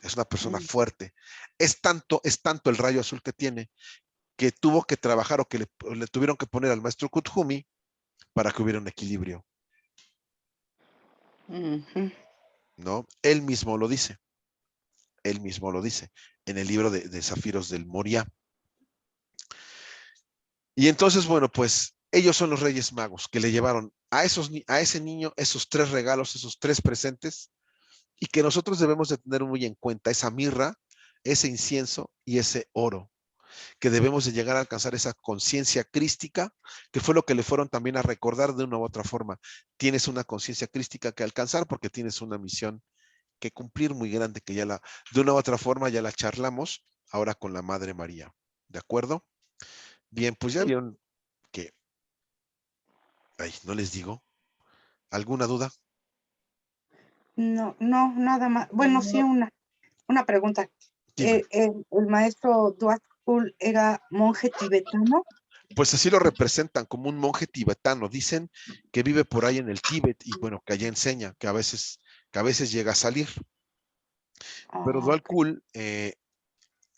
es una persona fuerte. Es tanto el rayo azul que tiene que tuvo que trabajar o que le tuvieron que poner al maestro Kuthumi para que hubiera un equilibrio, Ujú. ¿no? Él mismo lo dice en el libro de Zafiros del Moria. Y entonces, bueno, pues ellos son los Reyes Magos que le llevaron a ese niño esos 3 regalos, esos 3 presentes, y que nosotros debemos de tener muy en cuenta esa mirra, ese incienso y ese oro, que debemos de llegar a alcanzar esa conciencia crística, que fue lo que le fueron también a recordar de una u otra forma. Tienes una conciencia crística que alcanzar porque tienes una misión que cumplir muy grande, que de una u otra forma ya la charlamos ahora con la Madre María. ¿De acuerdo? Bien, pues ya vieron que, ay, no les digo, ¿alguna duda? No, no, nada más. Bueno, sí, una pregunta. Dime. El maestro Duat Kul era monje tibetano. Pues así lo representan como un monje tibetano. Dicen que vive por ahí en el Tíbet y bueno, que allá enseña, que a veces llega a salir. Pero Ah, Dual ok. Kul,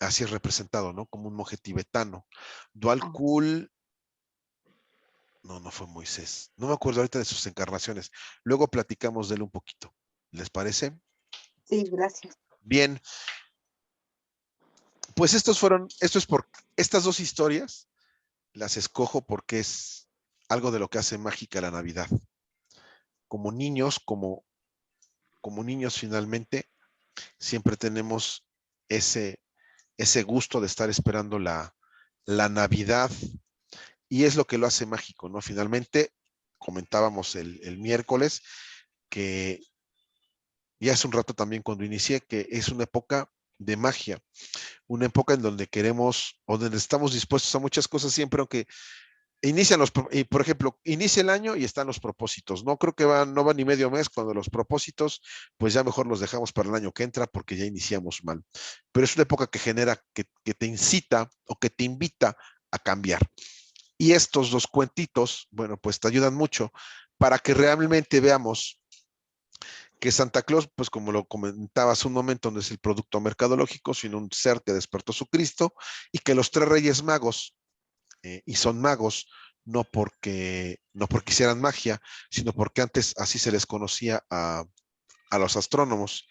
así es representado, ¿no? Como un monje tibetano. Dual Ah, Kul, no fue Moisés. No me acuerdo ahorita de sus encarnaciones. Luego platicamos de él un poquito. ¿Les parece? sí, gracias. Bien, pues estas 2 historias las escojo porque es algo de lo que hace mágica la Navidad. Como niños, como niños finalmente, siempre tenemos ese, ese gusto de estar esperando la Navidad y es lo que lo hace mágico, ¿no? Finalmente, comentábamos el miércoles que ya hace un rato también cuando inicié, que es una época de magia, una época en donde queremos o donde estamos dispuestos a muchas cosas siempre, aunque por ejemplo, inicia el año y están los propósitos. No creo que no va ni medio mes cuando los propósitos, pues ya mejor los dejamos para el año que entra porque ya iniciamos mal. Pero es una época que genera, que te incita o que te invita a cambiar. Y estos 2 cuentitos, bueno, pues te ayudan mucho para que realmente veamos que Santa Claus, pues como lo comentaba hace un momento, no es el producto mercadológico, sino un ser que despertó su Cristo, y que los 3 Reyes Magos, y son magos, no porque hicieran magia, sino porque antes así se les conocía a los astrónomos.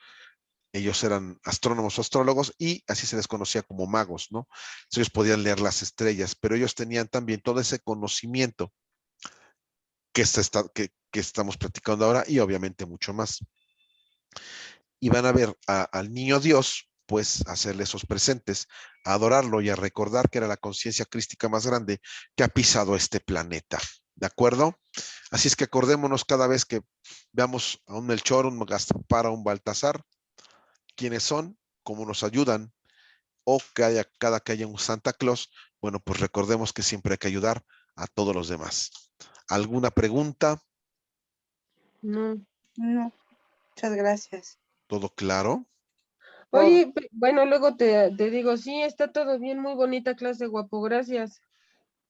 Ellos eran astrónomos o astrólogos y así se les conocía como magos, ¿no? Entonces ellos podían leer las estrellas, pero ellos tenían también todo ese conocimiento que estamos platicando ahora y obviamente mucho más. Y van a ver al niño Dios, pues hacerle esos presentes, a adorarlo y a recordar que era la conciencia crística más grande que ha pisado este planeta. ¿De acuerdo? Así es que acordémonos cada vez que veamos a un Melchor, un Gaspar, un Baltasar, quiénes son, cómo nos ayudan, o cada que haya un Santa Claus, bueno, pues recordemos que siempre hay que ayudar a todos los demás. ¿Alguna pregunta? No. No, muchas gracias. ¿Todo claro? Oye, bueno, luego te digo, sí, está todo bien, muy bonita clase, guapo, gracias.